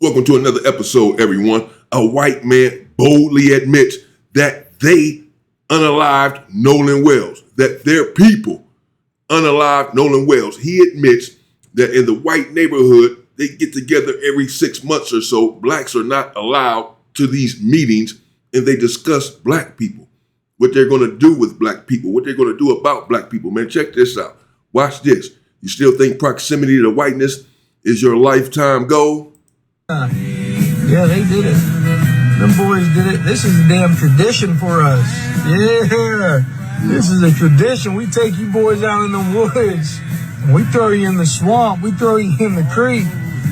Welcome to another episode, everyone. A white man boldly admits that they unalived Nolan Wells, that their people unalived Nolan Wells. He admits that in the white neighborhood, they get together every 6 months or so. Blacks are not allowed to these meetings, and they discuss black people, what they're going to do with black people, what they're going to do about black people. Man, check this out. Watch this. You still think proximity to whiteness is your lifetime goal? Yeah, they did it. Them boys did it. This is a damn tradition for us. Yeah, this is a tradition. We take you boys out in the woods. And we throw you in the swamp. We throw you in the creek.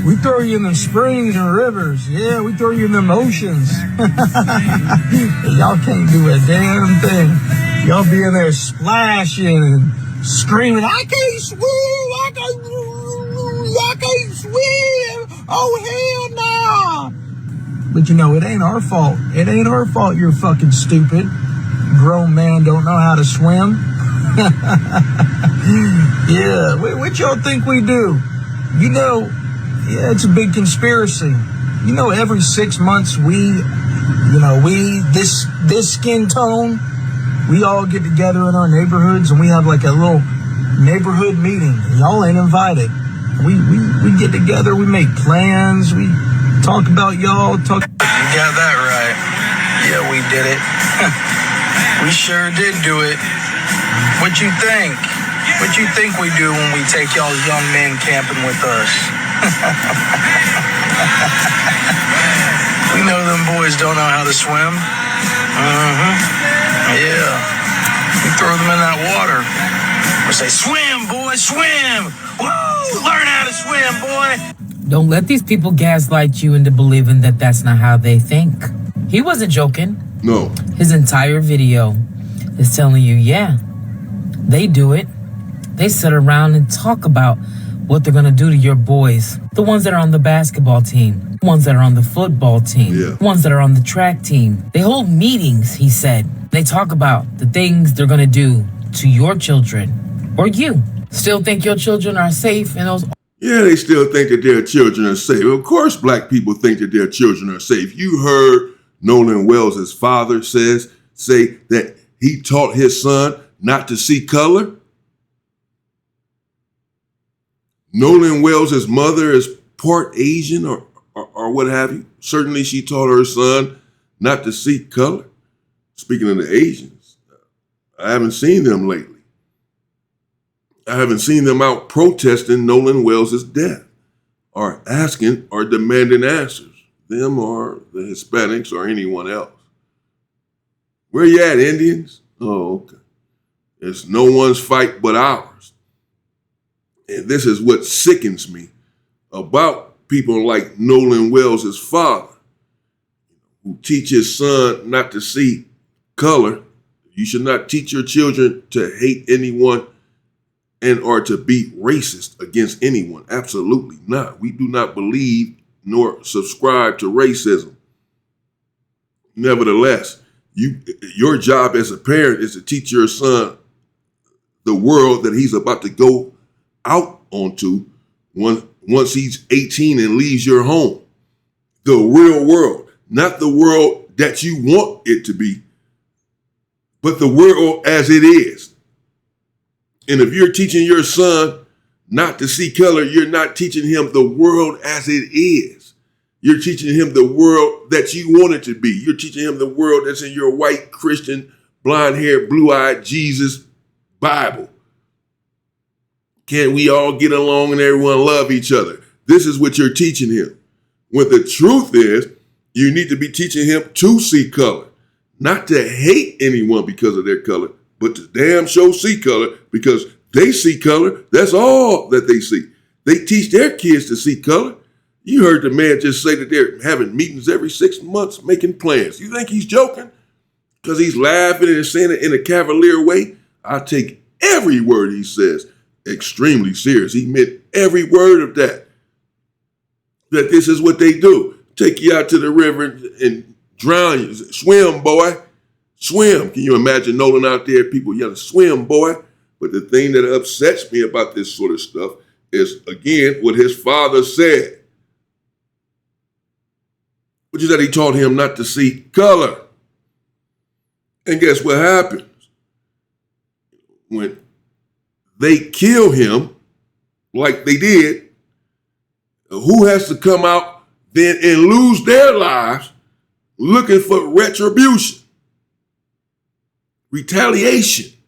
We throw you in the springs and rivers. Yeah, we throw you in them oceans. Y'all can't do a damn thing. Y'all be in there splashing and screaming, I can't swim, I can't swim. Oh, hell no. But you know, it ain't our fault. It ain't our fault you're fucking stupid. Grown man don't know how to swim. Yeah, what y'all think we do? You know, yeah, it's a big conspiracy. You know, every 6 months this skin tone, we all get together in our neighborhoods and we have like a little neighborhood meeting. Y'all ain't invited. We get together, we make plans, we talk about y'all. You got that right. Yeah, we did it. We sure did do it. What you think? What you think we do when we take y'all young men camping with us? We know them boys don't know how to swim. Yeah. We throw them in that water. We say, swim, boy, swim. Woo! Learn how to swim, boy. Don't let these people gaslight you into believing that that's not how they think. He wasn't joking. No. His entire video is telling you, yeah, they do it. They sit around and talk about what they're going to do to your boys. The ones that are on the basketball team, the ones that are on the football team, the ones that are on the track team. They hold meetings, he said. They talk about the things they're going to do to your children or you. Still think your children are safe in those? Yeah, they still think that their children are safe. Of course, black people think that their children are safe. You heard Nolan Wells' father say that he taught his son not to see color. Nolan Wells' mother is part Asian or what have you. Certainly she taught her son not to see color. Speaking of the Asians, I haven't seen them lately. I haven't seen them out protesting Nolan Wells' death or asking or demanding answers, them or the Hispanics or anyone else. Where you at, Indians? Oh, okay. It's no one's fight but ours. And this is what sickens me about people like Nolan Wells' father, who teach his son not to see color. You should not teach your children to hate anyone and or to be racist against anyone. Absolutely not. We do not believe nor subscribe to racism. Nevertheless, your job as a parent is to teach your son the world that he's about to go out onto once he's 18 and leaves your home. The real world, not the world that you want it to be, but the world as it is. And if you're teaching your son not to see color, you're not teaching him the world as it is. You're teaching him the world that you want it to be. You're teaching him the world that's in your white Christian, blonde-haired, blue-eyed Jesus Bible. Can't we all get along and everyone love each other? This is what you're teaching him. When the truth is, you need to be teaching him to see color, not to hate anyone because of their color, but to damn sure see color because they see color. That's all that they see. They teach their kids to see color. You heard the man just say that they're having meetings every 6 months, making plans. You think he's joking? Because he's laughing and saying it in a cavalier way? I take every word he says extremely serious. He meant every word of that. That this is what they do. Take you out to the river and drown you. Swim, boy. Swim. Can you imagine Nolan out there? People yelling, swim, boy. But the thing that upsets me about this sort of stuff is, again, what his father said. which is that he taught him not to see color. And guess what happens? When they kill him, like they did, who has to come out then and lose their lives looking for retribution, retaliation,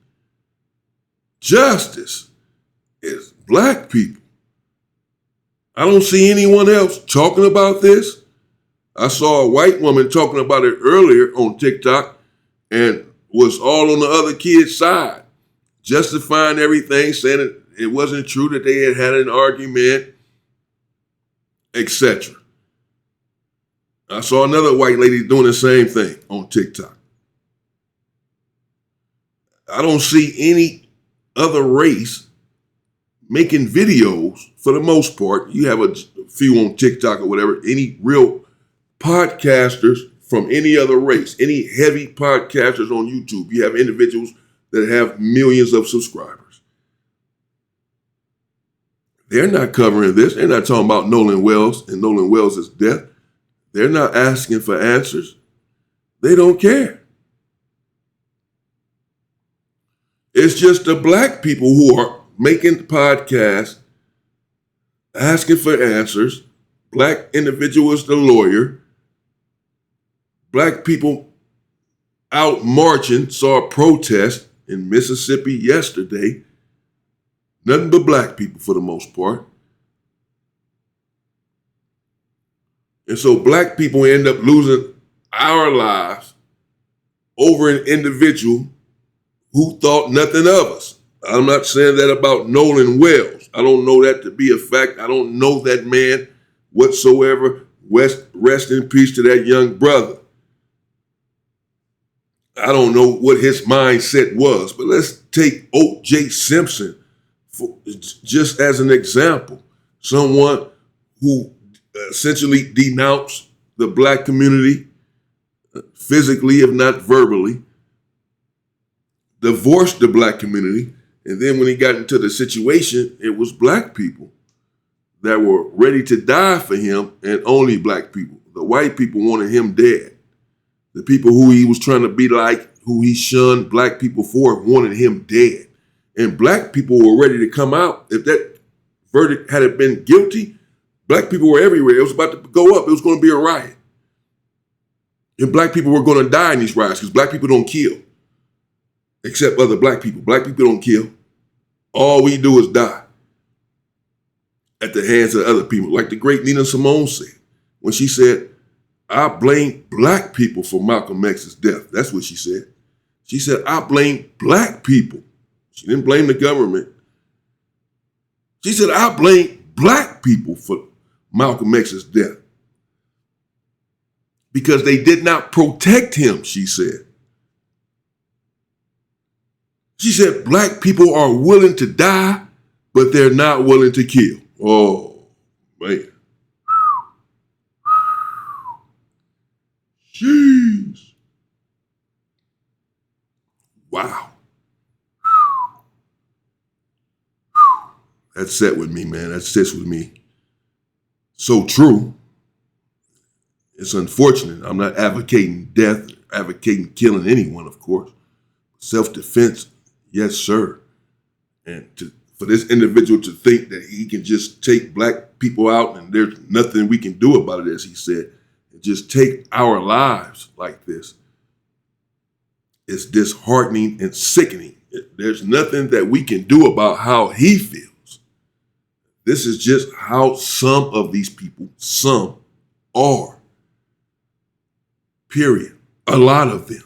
justice? Is black people. I don't see anyone else talking about this. I saw a white woman talking about it earlier on TikTok and was all on the other kid's side, justifying everything, saying it wasn't true that they had an argument, etc. I saw another white lady doing the same thing on TikTok. I don't see any other race making videos, for the most part. You have a few on TikTok or whatever, any real podcasters from any other race, any heavy podcasters on YouTube. You have individuals that have millions of subscribers. They're not covering this. They're not talking about Nolan Wells and Nolan Wells' death. They're not asking for answers. They don't care. It's just the black people who are making podcasts, asking for answers. Black individuals, the lawyer. Black people out marching, saw a protest in Mississippi yesterday. Nothing but black people for the most part. And so black people end up losing our lives over an individual who thought nothing of us. I'm not saying that about Nolan Wells. I don't know that to be a fact. I don't know that man whatsoever. Rest in peace to that young brother. I don't know what his mindset was, but let's take O.J. Simpson just as an example. Someone who essentially denounced the black community physically, if not verbally, divorced the black community, and then when he got into the situation, it was black people that were ready to die for him, and only black people. The white people wanted him dead. The people who he was trying to be like, who he shunned black people for, wanted him dead. And black people were ready to come out. If that verdict had been guilty, black people were everywhere. It was about to go up. It was going to be a riot. And black people were going to die in these riots because black people don't kill. Except other black people. Black people don't kill. All we do is die at the hands of other people. Like the great Nina Simone said, when she said, I blame black people for Malcolm X's death. That's what she said. She said, I blame black people. She didn't blame the government. She said, I blame black people for Malcolm X's death. Because they did not protect him, she said. She said, black people are willing to die, but they're not willing to kill. Oh, man. Jeez. Wow. That set with me, man. That sits with me. So true. It's unfortunate. I'm not advocating death, advocating killing anyone, of course. Self-defense, yes, sir. And for this individual to think that he can just take black people out and there's nothing we can do about it, as he said, and just take our lives like this, is disheartening and sickening. There's nothing that we can do about how he feels. This is just how some of these people, some are. Period. A lot of them.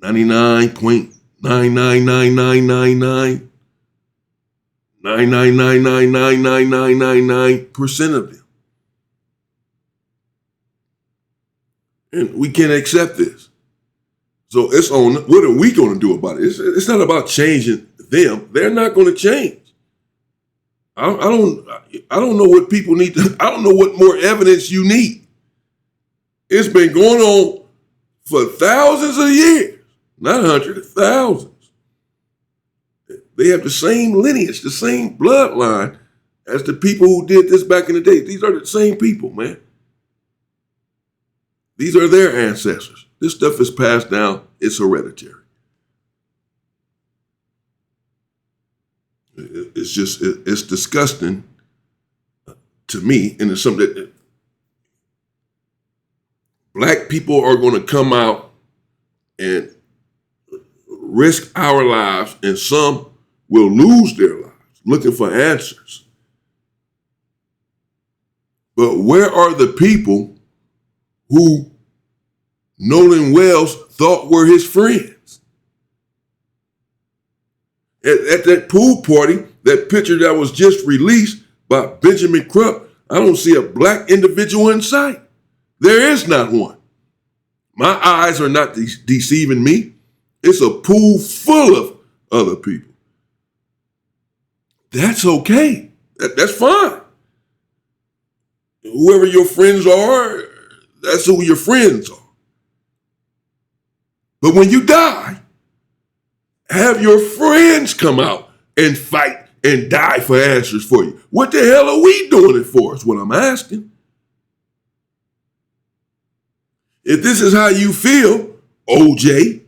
99.9999999 9999999% of them. And we can't accept this. So it's on, what are we going to do about it? It's not about changing them. They're not going to change. I don't know what people need to, I don't know what more evidence you need. It's been going on for thousands of years, not hundreds, thousands. They have the same lineage, the same bloodline as the people who did this back in the day. These are the same people, man. These are their ancestors. This stuff is passed down. It's hereditary. It's disgusting to me, and it's something that black people are going to come out and risk our lives, and some will lose their lives looking for answers. But where are the people who Nolan Wells thought were his friends? At that pool party, that picture that was just released by Benjamin Crump, I don't see a black individual in sight. There is not one. My eyes are not deceiving me. It's a pool full of other people. That's okay. That's fine. Whoever your friends are, that's who your friends are. But when you die, have your friends come out and fight and die for answers for you. What the hell are we doing it for is what I'm asking. If this is how you feel, OJ,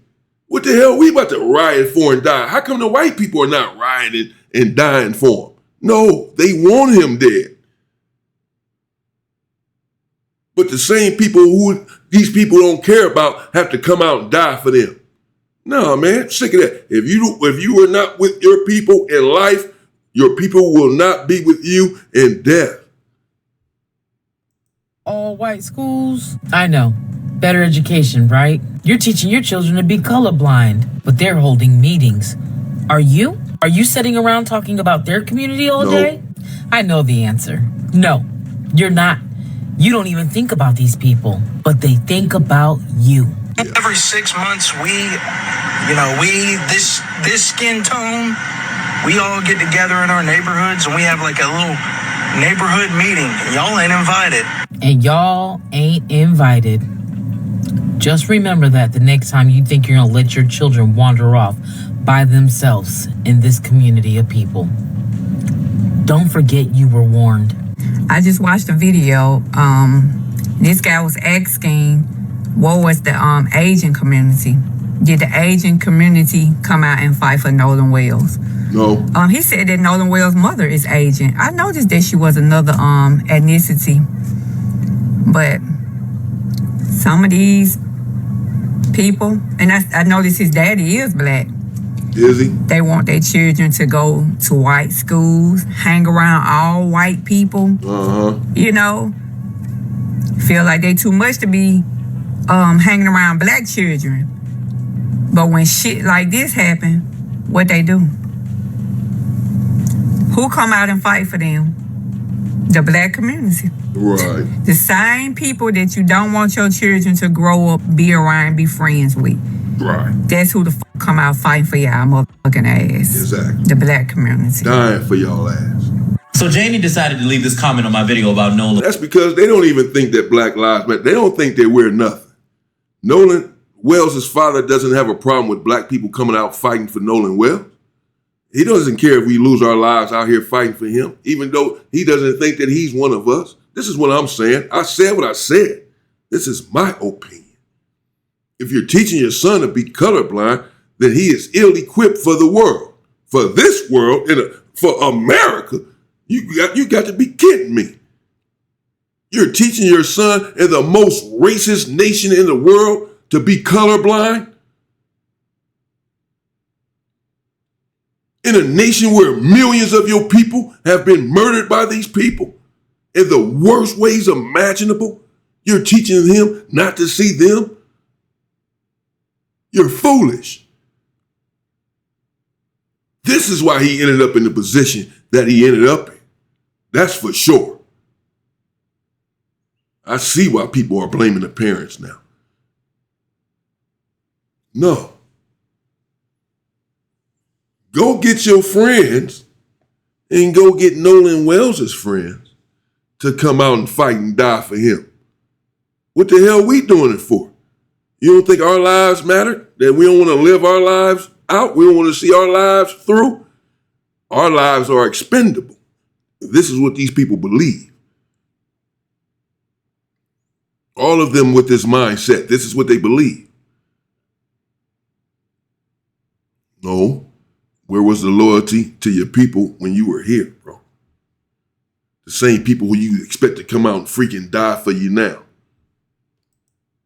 what the hell are we about to riot for and die? How come the white people are not rioting and dying for him? No, they want him dead. But the same people who these people don't care about have to come out and die for them. No, man, sick of that. If you are not with your people in life, your people will not be with you in death. All white schools? I know. Better education, right? You're teaching your children to be colorblind, but they're holding meetings. Are you? Are you sitting around talking about their community all day? I know the answer. No, you're not. You don't even think about these people, but they think about you. Every 6 months, this skin tone, we all get together in our neighborhoods and we have like a little neighborhood meeting. Y'all ain't invited. And y'all ain't invited. Just remember that the next time you think you're going to let your children wander off by themselves in this community of people. Don't forget you were warned. I just watched a video. This guy was asking, what was the Asian community? Did the Asian community come out and fight for Nolan Wells? No. He said that Nolan Wells' mother is Asian. I noticed that she was another ethnicity. But some of these people, and I noticed his daddy is black. Is he? They want their children to go to white schools, hang around all white people. You know, feel like they too much to be hanging around black children. But when shit like this happen, what they do? Who come out and fight for them? The black community. Right. The same people that you don't want your children to grow up, be around, be friends with. Right. That's who the fuck come out fighting for y'all motherfucking ass. Exactly. The black community. Dying for y'all ass. So Janie decided to leave this comment on my video about Nolan. That's because they don't even think that Black Lives Matter. They don't think that we're nothing. Nolan Wells' father doesn't have a problem with black people coming out fighting for Nolan Wells. He doesn't care if we lose our lives out here fighting for him, even though he doesn't think that he's one of us. This is what I'm saying. I said what I said. This is my opinion. If you're teaching your son to be colorblind, then he is ill-equipped for the world. For this world, for America. You got to be kidding me. You're teaching your son in the most racist nation in the world to be colorblind? In a nation where millions of your people have been murdered by these people in the worst ways imaginable, you're teaching him not to see them? You're foolish. This is why he ended up in the position that he ended up in. That's for sure. I see why people are blaming the parents now. No. Go get your friends and go get Nolan Wells' friends to come out and fight and die for him. What the hell are we doing it for? You don't think our lives matter? That we don't want to live our lives out? We don't want to see our lives through? Our lives are expendable. This is what these people believe. All of them with this mindset. This is what they believe. No. Where was the loyalty to your people when you were here, bro? The same people who you expect to come out and freaking die for you now.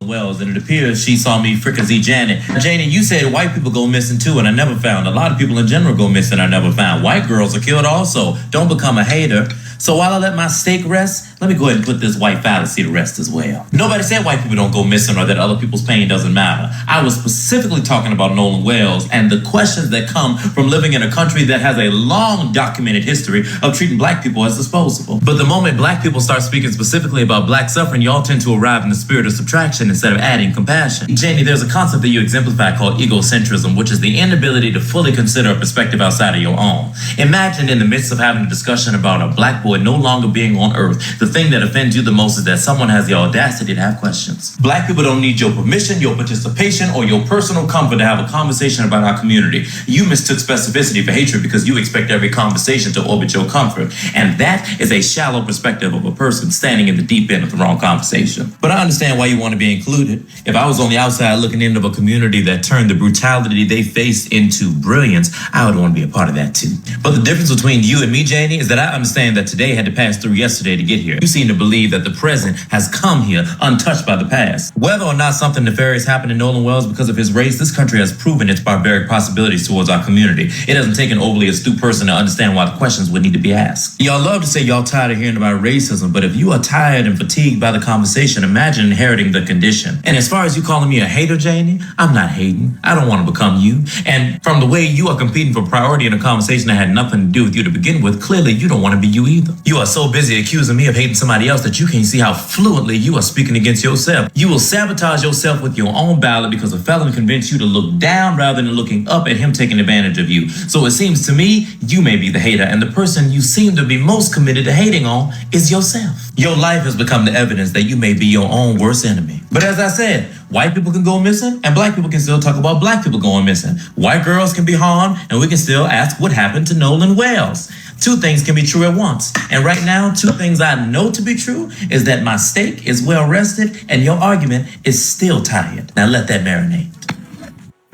Wells, and it appears she saw me frickin' see Janet. Janie, you said white people go missing too, and I never found. A lot of people in general go missing, I never found. White girls are killed also. Don't become a hater. So while I let my steak rest, let me go ahead and put this white fallacy to rest as well. Nobody said white people don't go missing or that other people's pain doesn't matter. I was specifically talking about Nolan Wells and the questions that come from living in a country that has a long documented history of treating black people as disposable. But the moment black people start speaking specifically about black suffering, y'all tend to arrive in the spirit of subtraction instead of adding compassion. Janie, there's a concept that you exemplify called egocentrism, which is the inability to fully consider a perspective outside of your own. Imagine in the midst of having a discussion about a black boy no longer being on earth, the thing that offends you the most is that someone has the audacity to have questions. Black people don't need your permission, your participation, or your personal comfort to have a conversation about our community. You mistook specificity for hatred because you expect every conversation to orbit your comfort. And that is a shallow perspective of a person standing in the deep end of the wrong conversation. But I understand why you want to be included. If I was on the outside looking into a community that turned the brutality they faced into brilliance, I would want to be a part of that too. But the difference between you and me, Janie, is that I understand that today had to pass through yesterday to get here. You seem to believe that the present has come here untouched by the past. Whether or not something nefarious happened to Nolan Wells because of his race, this country has proven its barbaric possibilities towards our community. It doesn't take an overly astute person to understand why the questions would need to be asked. Y'all love to say y'all tired of hearing about racism, but if you are tired and fatigued by the conversation, imagine inheriting the condition. And as far as you calling me a hater, Janie, I'm not hating. I don't want to become you. And from the way you are competing for priority in a conversation that had nothing to do with you to begin with, clearly you don't want to be you either. You are so busy accusing me of hating somebody else that you can't see how fluently you are speaking against yourself. You will sabotage yourself with your own ballot because a felon convinced you to look down rather than looking up at him taking advantage of you. So it seems to me you may be the hater, and the person you seem to be most committed to hating on is yourself. Your life has become the evidence that you may be your own worst enemy. But as I said, white people can go missing, and black people can still talk about black people going missing. White girls can be harmed, and we can still ask what happened to Nolan Wells. Two things can be true at once. And right now, two things I know to be true is that my steak is well rested and your argument is still tired. Now let that marinate.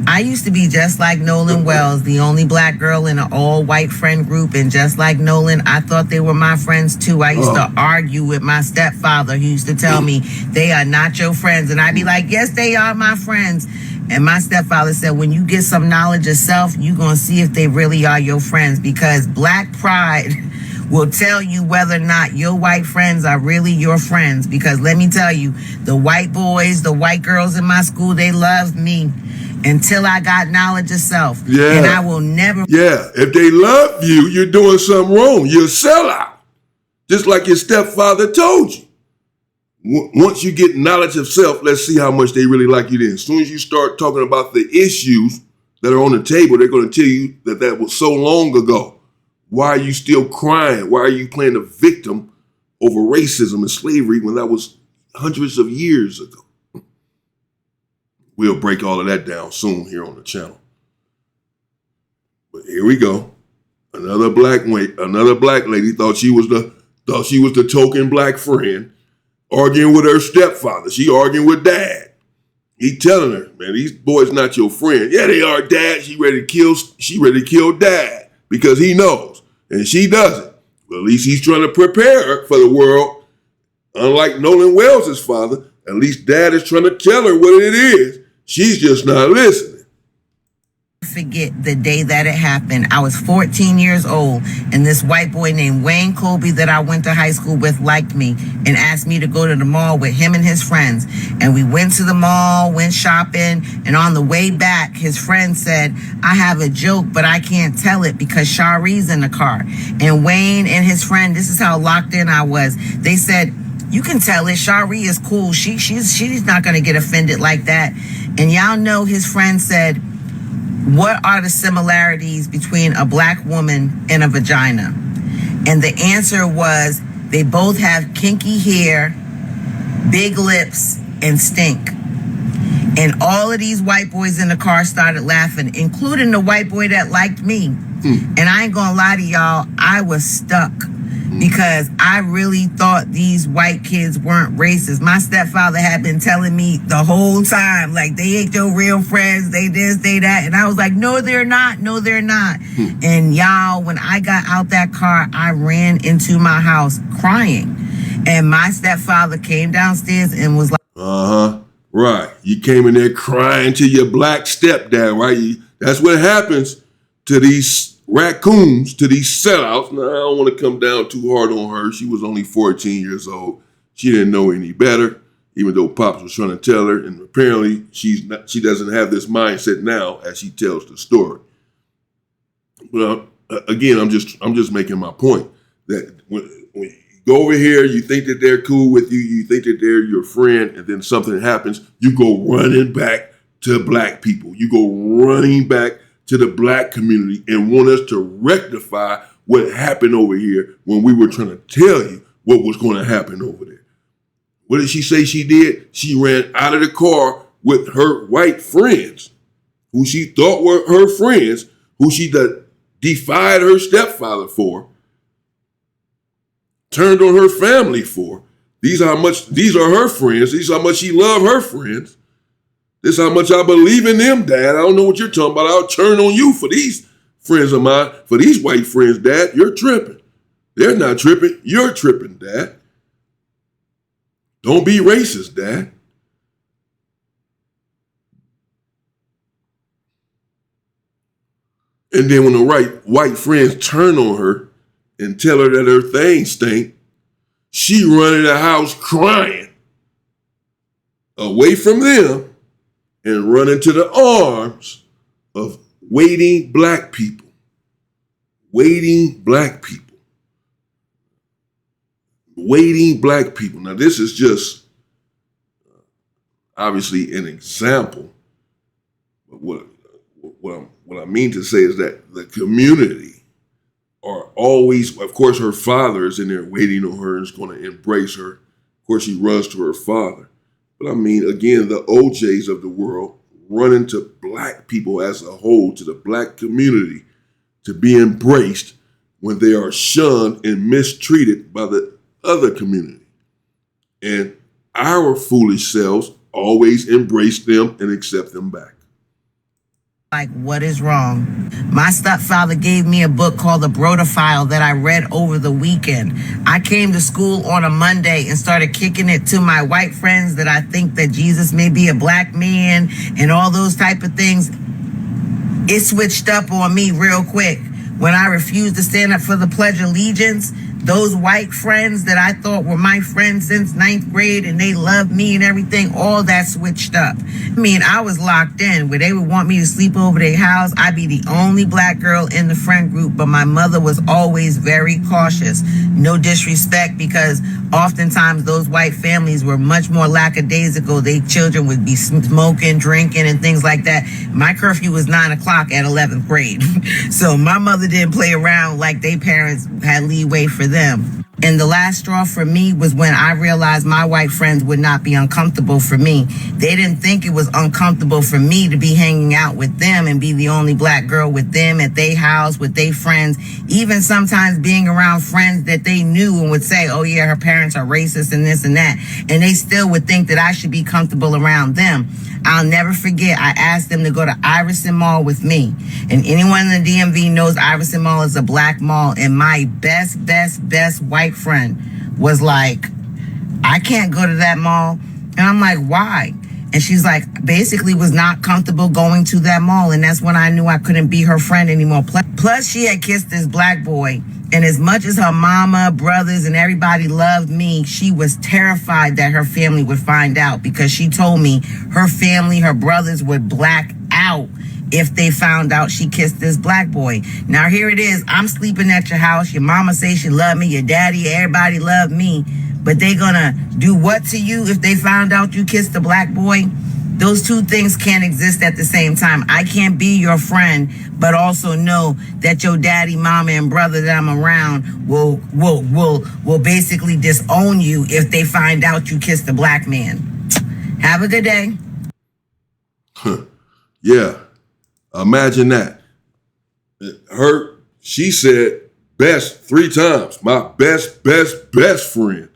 I used to be just like Nolan Wells, the only black girl in an all-white friend group, and just like Nolan, I thought they were my friends too. I used to argue with my stepfather, who used to tell me, they are not your friends, and I'd be like, yes, they are my friends. And my stepfather said, when you get some knowledge of self, you're going to see if they really are your friends, because black pride will tell you whether or not your white friends are really your friends. Because let me tell you, the white boys, the white girls in my school, they loved me until I got knowledge of self. Yeah. And I will never. Yeah, if they love you, you're doing something wrong. You're a sellout. Just like your stepfather told you. Once you get knowledge of self, let's see how much they really like you then. As soon as you start talking about the issues that are on the table, they're going to tell you that that was so long ago. Why are you still crying? Why are you playing the victim over racism and slavery when that was hundreds of years ago? We'll break all of that down soon here on the channel. But here we go. Another black lady thought she was the token black friend, arguing with her stepfather. She arguing with dad. He telling her, man, these boys not your friend. Yeah, they are, dad. She ready to kill dad because he knows. And she doesn't. Well, at least he's trying to prepare her for the world. Unlike Nolan Wells' father, at least dad is trying to tell her what it is. She's just not listening. Forget the day that it happened. I was 14 years old, and this white boy named Wayne Colby that I went to high school with liked me and asked me to go to the mall with him and his friends. And we went to the mall, went shopping, and on the way back, his friend said, I have a joke, but I can't tell it because Shari's in the car. And Wayne and his friend, this is how locked in I was. They said, you can tell it. Shari is cool. She's not going to get offended like that. And y'all know his friend said, what are the similarities between a black woman and a vagina? And the answer was, they both have kinky hair, big lips, and stink. And all of these white boys in the car started laughing, including the white boy that liked me. And I ain't gonna lie to y'all, I was stuck. because I really thought these white kids weren't racist. My stepfather had been telling me the whole time, like, they ain't your real friends, they this, they that. And I was like, no, they're not. No, they're not. And y'all, when I got out that car, I ran into my house crying. And my stepfather came downstairs and was like, right. You came in there crying to your black stepdad, right? That's what happens to these raccoons, to these sellouts. Now, I don't want to come down too hard on her. She was only 14 years old. She didn't know any better, even though Pops was trying to tell her. And apparently, she doesn't have this mindset now as she tells the story. But again, I'm just making my point that when you go over here, you think that they're cool with you, you think that they're your friend, and then something happens, you go running back to black people. You go running back to the black community and want us to rectify what happened over here when we were trying to tell you what was going to happen over there. What did she say she did? She ran out of the car with her white friends, who she thought were her friends, who she defied her stepfather for, turned on her family for. These are her friends. These are how much she loved her friends. This is how much I believe in them, Dad. I don't know what you're talking about. I'll turn on you for these friends of mine, for these white friends, Dad. You're tripping. They're not tripping. You're tripping, Dad. Don't be racist, Dad. And then when the white friends turn on her and tell her that her thing stink, she run in the house crying away from them and run into the arms of waiting black people. Waiting black people. Waiting black people. Now, this is just obviously an example. But what I mean to say is that the community are always, of course, her father is in there waiting on her and is going to embrace her. Of course, she runs to her father. But I mean, again, the OJs of the world run into black people as a whole, to the black community, to be embraced when they are shunned and mistreated by the other community. And our foolish selves always embrace them and accept them back. like, what is wrong? My stepfather gave me a book called The Brodophile that I read over the weekend. I came to school on a Monday and started kicking it to my white friends that I think that Jesus may be a black man and all those type of things. It switched up on me real quick. When I refused to stand up for the Pledge of Allegiance, those white friends that I thought were my friends since 9th grade and they loved me and everything, all that switched up. I mean, I was locked in where they would want me to sleep over their house. I'd be the only black girl in the friend group, but my mother was always very cautious. No disrespect, because oftentimes those white families were much more lackadaisical. Their children would be smoking, drinking, and things like that. My curfew was 9 o'clock at 11th grade. So my mother didn't play around like their parents had leeway for them. And the last straw for me was when I realized my white friends would not be uncomfortable for me. They didn't think it was uncomfortable for me to be hanging out with them and be the only black girl with them at their house, with their friends, even sometimes being around friends that they knew and would say, oh yeah, her parents are racist and this and that. And they still would think that I should be comfortable around them. I'll never forget, I asked them to go to Iverson Mall with me. And anyone in the DMV knows Iverson Mall is a black mall. And my best white friend was like, I can't go to that mall. And I'm like, why? And she's like, basically was not comfortable going to that mall. And that's when I knew I couldn't be her friend anymore. Plus, she had kissed this black boy. And as much as her mama, brothers, and everybody loved me, she was terrified that her family would find out, because she told me her family, her brothers would black out if they found out she kissed this black boy. Now, here it is. I'm sleeping at your house. Your mama says she loved me. Your daddy, everybody loved me. But they gonna do what to you if they found out you kissed the black boy? Those two things can't exist at the same time. I can't be your friend, but also know that your daddy, mama, and brother that I'm around will basically disown you if they find out you kissed a black man. Have a good day. Yeah. Imagine that. She said best 3 times. My best friend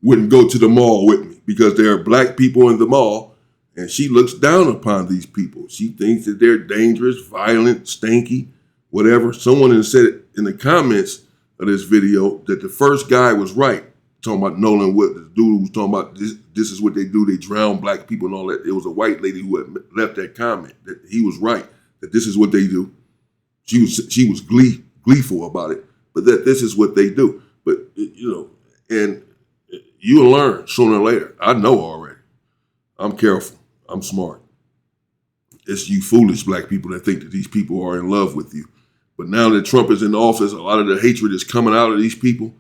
wouldn't go to the mall with me because there are black people in the mall, and she looks down upon these people. She thinks that they're dangerous, violent, stanky, whatever. Someone has said it in the comments of this video that the first guy was right, talking about Nolan Wells. The dude was talking about this is what they do. They drown black people and all that. It was a white lady who had left that comment that he was right, that this is what they do. She was gleeful about it, but that this is what they do. But, and you'll learn sooner or later. I know already. I'm careful. I'm smart. It's you foolish black people that think that these people are in love with you. But now that Trump is in office, a lot of the hatred is coming out of these people.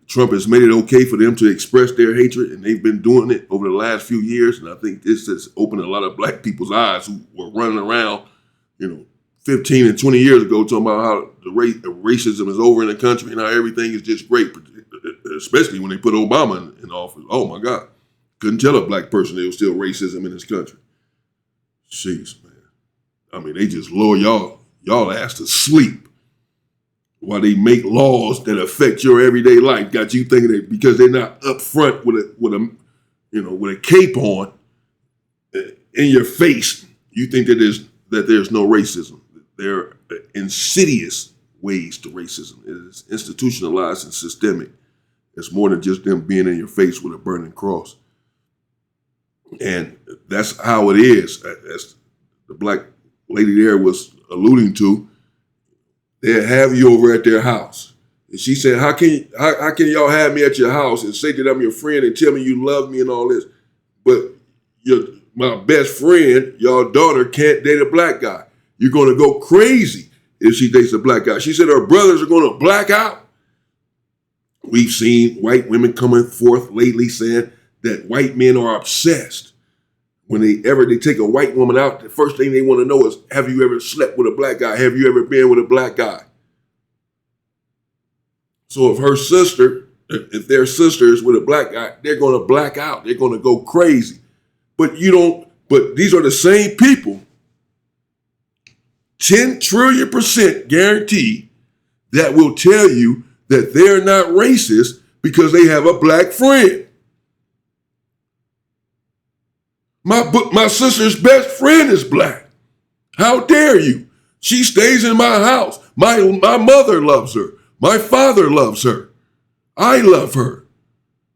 Trump has made it okay for them to express their hatred, and they've been doing it over the last few years. And I think this has opened a lot of black people's eyes who were running around, 15 and 20 years ago talking about how the racism is over in the country and how everything is just great, especially when they put Obama in office. Oh, my God. Couldn't tell a black person there was still racism in this country. Jeez, man. I mean, they just lower y'all ass to sleep while they make laws that affect your everyday life. Got you thinking that because they're not up front with a cape on in your face, you think that there's no racism. There are insidious ways to racism. It is institutionalized and systemic. It's more than just them being in your face with a burning cross. And that's how it is. As the black lady there was alluding to, they'll have you over at their house. And she said, how can y'all have me at your house and say that I'm your friend and tell me you love me and all this? But my best friend, your daughter, can't date a black guy. You're going to go crazy if she dates a black guy. She said her brothers are going to black out. We've seen white women coming forth lately saying that white men are obsessed. When they take a white woman out, the first thing they want to know is, have you ever slept with a black guy? Have you ever been with a black guy? So if their sister is with a black guy, they're going to black out. They're going to go crazy. But these are the same people, 10 trillion % guaranteed, that will tell you that they're not racist because they have a black friend. My sister's best friend is black. How dare you? She stays in my house. My mother loves her. My father loves her. I love her.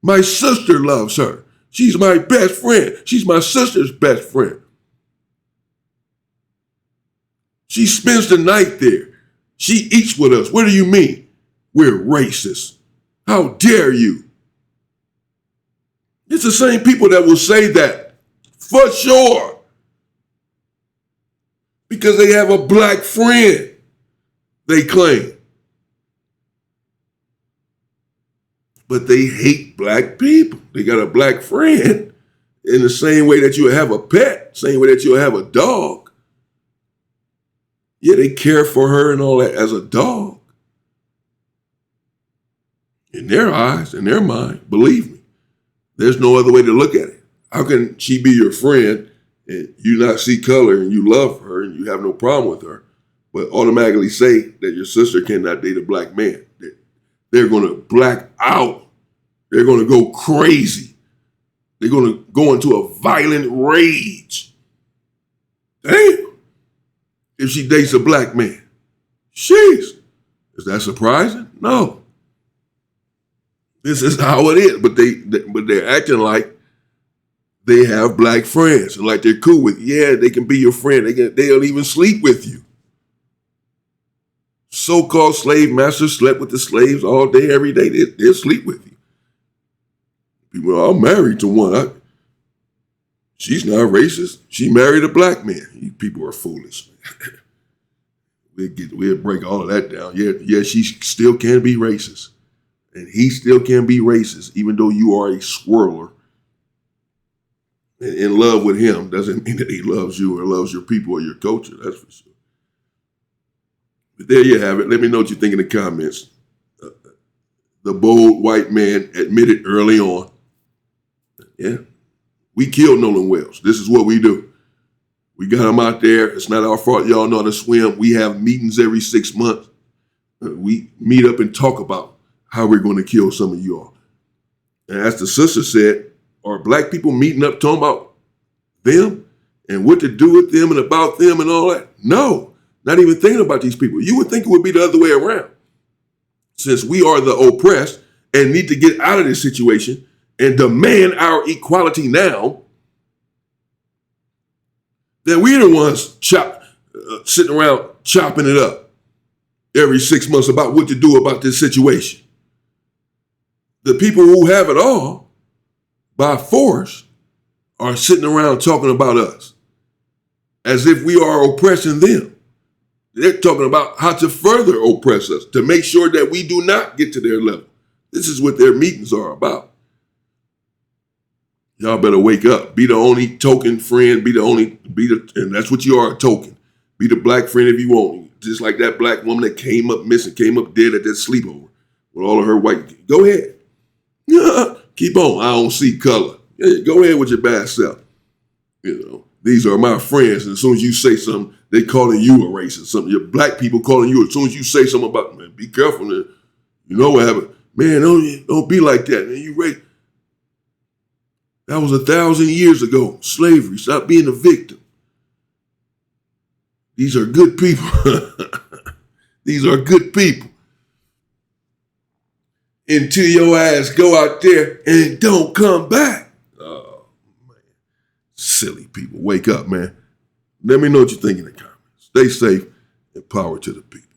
My sister loves her. She's my best friend. She's my sister's best friend. She spends the night there. She eats with us. What do you mean? We're racist. How dare you? It's the same people that will say that. For sure. Because they have a black friend, they claim. But they hate black people. They got a black friend in the same way that you have a pet, same way that you have a dog. Yeah, they care for her and all that as a dog. In their eyes, in their mind, believe me, there's no other way to look at it. How can she be your friend and you not see color and you love her and you have no problem with her, but automatically say that your sister cannot date a black man? They're going to black out. They're going to go crazy. They're going to go into a violent rage. Damn. If she dates a black man. Jeez. Is that surprising? No. This is how it is. But they're acting like they have black friends and like they're cool with, yeah, they can be your friend. They'll even sleep with you. So-called slave masters slept with the slaves all day, every day. They'll sleep with you. People, I'm married to one. She's not racist. She married a black man. You people are foolish. We'll break all of that down. Yeah, she still can be racist. And he still can be racist, even though you are a swirler. In love with him doesn't mean that he loves you or loves your people or your culture. That's for sure. But there you have it. Let me know what you think in the comments. The bold white man admitted early on, yeah, we killed Nolan Wells. This is what we do. We got him out there. It's not our fault y'all know how to swim. We have meetings every 6 months. we meet up and talk about how we're going to kill some of you all. And as the sister said, are black people meeting up talking about them and what to do with them and about them and all that? No, not even thinking about these people. You would think it would be the other way around. Since we are the oppressed and need to get out of this situation and demand our equality now, then we're the ones sitting around chopping it up every 6 months about what to do about this situation. The people who have it all by force are sitting around talking about us as if we are oppressing them. They're talking about how to further oppress us, to make sure that we do not get to their level. This is what their meetings are about. Y'all better wake up. Be the only token friend. And that's what you are, a token. Be the black friend if you want. Just like that black woman that came up missing, came up dead at that sleepover with all of her white. Go ahead. Keep on. I don't see color. Yeah, go ahead with your bad self. These are my friends. And as soon as you say something, they calling you a racist. Something your black people calling you. As soon as you say something about, man, be careful. Man. You know what happened. Man, don't be like that. Man, you racist. That was 1,000 years ago. Slavery. Stop being a victim. These are good people. These are good people. Until your ass go out there and don't come back. Oh, man. Silly people. Wake up, man. Let me know what you think in the comments. Stay safe and power to the people.